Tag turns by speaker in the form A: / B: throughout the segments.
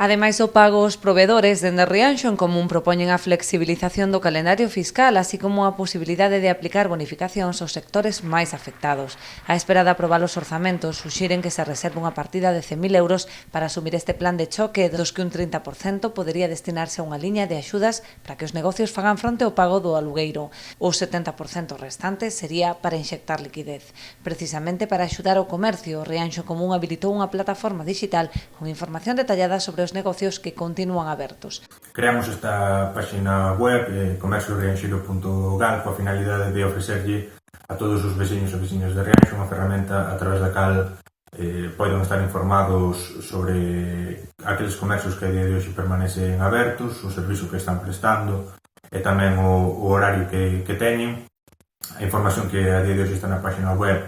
A: Ademais do pago aos provedores, dende Rianxo en Común propoñen a flexibilización do calendario fiscal, así como a posibilidade de aplicar bonificacións aos sectores máis afectados. A espera de aprobar os orzamentos, suxiren que se reserve unha partida de 100.000 euros para asumir este plan de choque, dos que un 30% podería destinarse a unha liña de axudas para que os negocios fagan fronte ao pago do alugueiro. O 70% restante sería para inxectar liquidez. Precisamente para axudar ao comercio, Rianxo Común habilitou unha plataforma digital con información detallada sobre os negocios que continúan abertos.
B: Creamos esta página web, comerciorianxeiro.gal, coa finalidade de ofrecerlle a todos os veciños e veciñas de Rianxo unha ferramenta a través da cal poden estar informados sobre aqueles comercios que a día de hoxe permanecen abertos, o servizo que están prestando e tamén o horario que teñen. A información que a día de hoxe está na página web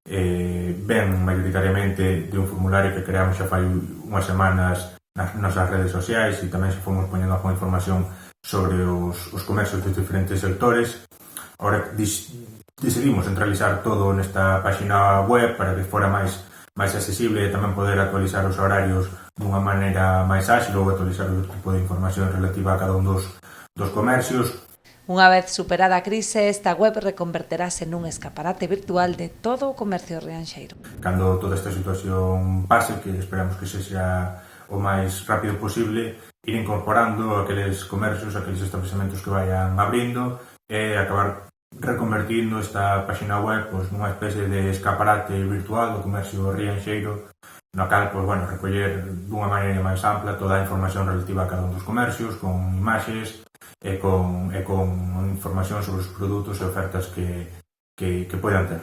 B: ven maioritariamente de un formulario que creamos xa fai unhas semanas nas nosas redes sociais e tamén se fomos poñendo alguna información sobre os comercios dos diferentes sectores. Ahora decidimos centralizar todo nesta página web para que fora máis accesible e tamén poder actualizar os horarios dunha maneira máis áxil ou actualizar o tipo de información relativa a cada un dos comercios.
A: Unha vez superada a crise, esta web reconverterase nun escaparate virtual de todo o comercio rianxeiro.
B: Cando toda esta situación pase, que esperamos que sexa o máis rápido posible, ir incorporando aqueles comercios, aqueles establecementos que vayan abrindo e acabar reconvertindo esta página web nunha especie de escaparate virtual do comercio rianxeiro, no cal recoller dunha maneira máis ampla toda a información relativa a cada un dos comercios, con imaxes e con información sobre os produtos e ofertas que poidan ter.